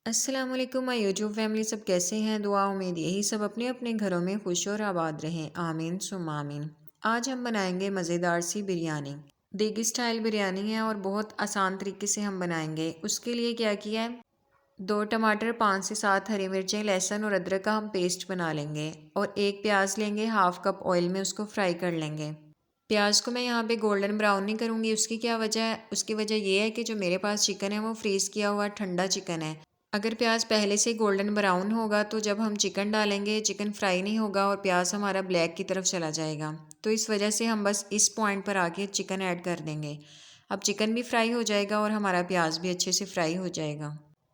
अस्सलाम वालेकुम my YouTube family, सब कैसे हैं? दुआ उम्मीद यही सब अपने अपने घरों में खुश और आबाद रहें, आमीन सुम्मा आमीन। आज हम बनाएंगे मज़ेदार सी बिरयानी। देगी स्टाइल बिरयानी है और बहुत आसान तरीके से हम बनाएंगे। उसके लिए क्या किया है, 2 टमाटर, 5 से 7 हरी मिर्चें, लहसुन और अदरक का हम पेस्ट बना लेंगे और एक प्याज लेंगे, हाफ कप ऑयल में उसको फ्राई कर लेंगे। प्याज को मैं यहाँ पे गोल्डन ब्राउन नहीं करूँगी। उसकी क्या वजह है? उसकी वजह ये है कि जो मेरे पास चिकन है वो फ्रीज़ किया हुआ ठंडा चिकन है। अगर प्याज पहले से गोल्डन ब्राउन होगा तो जब हम चिकन डालेंगे चिकन फ्राई नहीं होगा और प्याज हमारा ब्लैक की तरफ चला जाएगा। तो इस वजह से हम बस इस पॉइंट पर आके चिकन ऐड कर देंगे। अब चिकन भी फ्राई हो जाएगा और हमारा प्याज भी अच्छे से फ्राई हो जाएगा।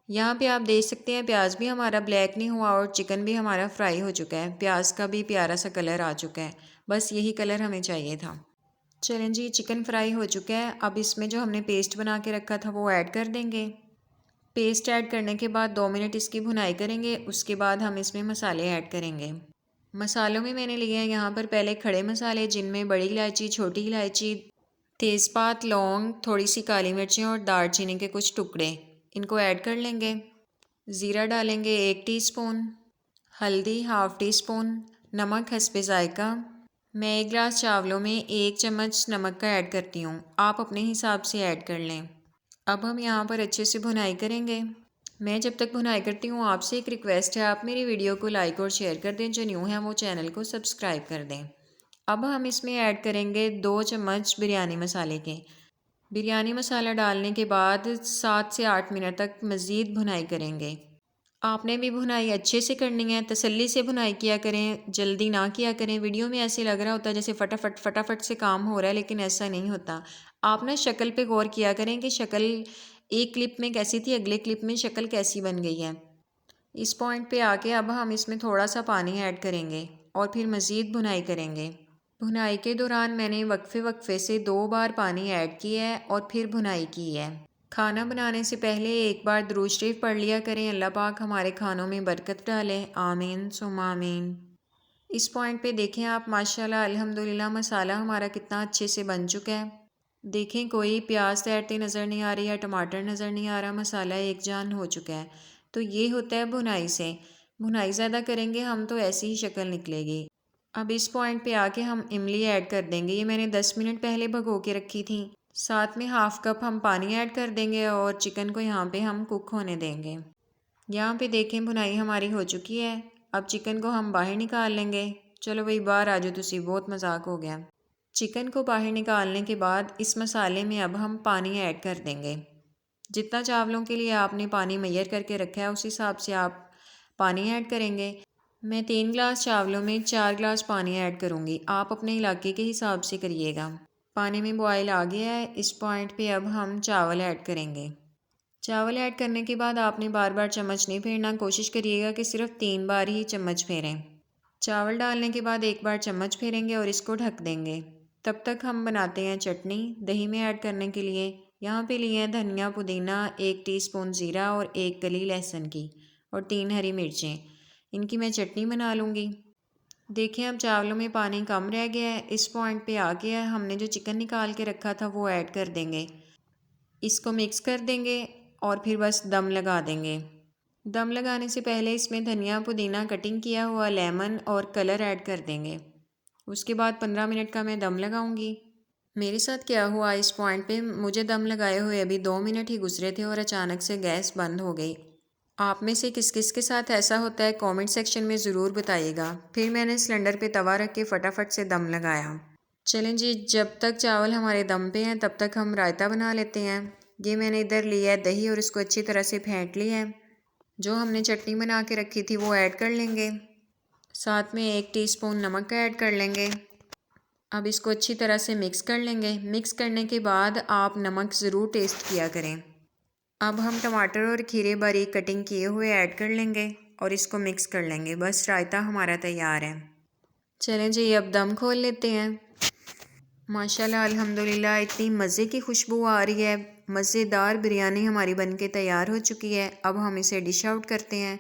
यहाँ पे आप देख सकते हैं प्याज भी हमारा ब्लैक नहीं हुआ और चिकन भी हमारा फ्राई हो चुका है। प्याज का भी प्यारा सा कलर आ चुका है। बस यही कलर हमें चाहिए था। चलें जी, चिकन फ्राई हो चुका है। अब इसमें जो हमने पेस्ट बना के रखा था वो ऐड कर देंगे। पेस्ट ऐड करने के बाद 2 मिनट इसकी भुनाई करेंगे। उसके बाद हम इसमें मसाले ऐड करेंगे। मसालों में मैंने लिए हैं यहाँ पर पहले खड़े मसाले, जिनमें बड़ी इलायची, छोटी इलायची, तेज़पात, लौंग, थोड़ी सी काली मिर्चें और दालचीनी के कुछ टुकड़े, इनको ऐड कर लेंगे। ज़ीरा डालेंगे 1 टीस्पून, हल्दी हाफ़ टी स्पून, नमक हस्बे ज़ायका। मैं 1 गिलास चावलों में 1 चम्मच नमक का ऐड करती हूँ, आप अपने हिसाब से ऐड कर लें। अब हम यहाँ पर अच्छे से भुनाई करेंगे। मैं जब तक भुनाई करती हूँ आपसे एक रिक्वेस्ट है, आप मेरी वीडियो को लाइक और शेयर कर दें। जो न्यू है वो चैनल को सब्सक्राइब कर दें। अब हम इसमें ऐड करेंगे 2 चम्मच बिरयानी मसाले के। बिरयानी मसाला डालने के बाद 7 से 8 मिनट तक मज़ीद भुनाई करेंगे। आपने भी भुनाई अच्छे से करनी है, तसल्ली से भुनाई किया करें, जल्दी ना किया करें। वीडियो में ऐसे लग रहा होता है जैसे फटाफट फटाफट से काम हो रहा है, लेकिन ऐसा नहीं होता। आप ना शक्ल पे गौर किया करें कि शक्ल एक क्लिप में कैसी थी, अगले क्लिप में शक्ल कैसी बन गई है। इस पॉइंट पे आके अब हम इसमें थोड़ा सा पानी ऐड करेंगे और फिर मज़ीद भुनाई करेंगे। भुनाई के दौरान मैंने वक्फे वक्फे से 2 बार पानी ऐड किया है और फिर भुनाई की है। खाना बनाने से पहले एक बार दुरूद शरीफ पढ़ लिया करें, अल्लाह पाक हमारे खानों में बरकत डाले, आमीन सुम्मा आमीन। इस पॉइंट पे देखें आप, माशाल्लाह अल्हम्दुलिल्लाह मसाला हमारा कितना अच्छे से बन चुका है। देखें कोई प्याज तैरती नज़र नहीं आ रही या टमाटर नज़र नहीं आ रहा, मसाला एक जान हो चुका है। तो ये होता है भुनाई से। भुनाई ज़्यादा करेंगे हम तो ऐसी ही शक्ल निकलेगी। अब इस पॉइंट पे आके हम इमली ऐड कर देंगे। ये मैंने 10 मिनट पहले भगो के रखी थी। साथ में हाफ़ कप हम पानी ऐड कर देंगे और चिकन को यहाँ पे हम कुक होने देंगे। यहाँ पे देखें भुनाई हमारी हो चुकी है। अब चिकन को हम बाहर निकाल लेंगे। चलो भाई बाहर आ जाओ, तुसी बहुत मजाक हो गया। चिकन को बाहर निकालने के बाद इस मसाले में अब हम पानी ऐड कर देंगे। जितना चावलों के लिए आपने पानी मैयर करके रखा है उस हिसाब से आप पानी ऐड करेंगे। मैं 3 गिलास चावलों में 4 गिलास पानी ऐड करूँगी, आप अपने इलाके के हिसाब से करिएगा। पानी में बॉयल आ गया है। इस पॉइंट पे अब हम चावल ऐड करेंगे। चावल ऐड करने के बाद आपने बार बार चम्मच नहीं फेरना, कोशिश करिएगा कि सिर्फ 3 बार ही चम्मच फेरें। चावल डालने के बाद एक बार चम्मच फेरेंगे और इसको ढक देंगे। तब तक हम बनाते हैं चटनी। दही में ऐड करने के लिए यहाँ पे लिए हैं धनिया, पुदीना, 1 टीस्पून ज़ीरा और 1 कली लहसुन की और 3 हरी मिर्चें। इनकी मैं चटनी बना लूँगी। देखें अब चावलों में पानी कम रह गया है। इस पॉइंट पे आ गया है, हमने जो चिकन निकाल के रखा था वो ऐड कर देंगे। इसको मिक्स कर देंगे और फिर बस दम लगा देंगे। दम लगाने से पहले इसमें धनिया, पुदीना, कटिंग किया हुआ लेमन और कलर ऐड कर देंगे। उसके बाद 15 मिनट का मैं दम लगाऊंगी। मेरे साथ क्या हुआ, इस पॉइंट पे मुझे दम लगाए हुए अभी 2 मिनट ही गुजरे थे और अचानक से गैस बंद हो गई। आप में से किस किस के साथ ऐसा होता है कमेंट सेक्शन में ज़रूर बताइएगा। फिर मैंने सिलेंडर पे तवा रख के फटाफट से दम लगाया। चलें जी, जब तक चावल हमारे दम पे हैं तब तक हम रायता बना लेते हैं। ये मैंने इधर लिया है दही और इसको अच्छी तरह से फेंट लिया है। जो हमने चटनी बना के रखी थी वो ऐड कर लेंगे। साथ में 1 टीस्पून नमक ऐड कर लेंगे। अब इसको अच्छी तरह से मिक्स कर लेंगे। मिक्स करने के बाद आप नमक ज़रूर टेस्ट किया करें। अब हम टमाटर और खीरे बारीक कटिंग किए हुए ऐड कर लेंगे और इसको मिक्स कर लेंगे। बस रायता हमारा तैयार है। चलें जी, अब दम खोल लेते हैं। माशाल्लाह अल्हम्दुलिल्लाह इतनी मज़े की खुशबू आ रही है। मज़ेदार बिरयानी हमारी बनके तैयार हो चुकी है। अब हम इसे डिश आउट करते हैं।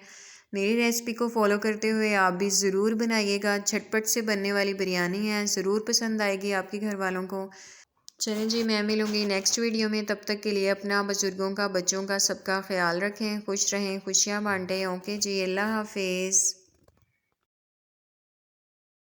मेरी रेसिपी को फॉलो करते हुए आप भी ज़रूर बनाइएगा। झटपट से बनने वाली बिरयानी है, ज़रूर पसंद आएगी आपके घर वालों को। चलें जी, मैं मिलूँगी नेक्स्ट वीडियो में। तब तक के लिए अपना, बुज़ुर्गों का, बच्चों का, सबका ख़्याल रखें, खुश रहें, खुशियाँ बाँटें। ओके जी, अल्लाह हाफ़िज़।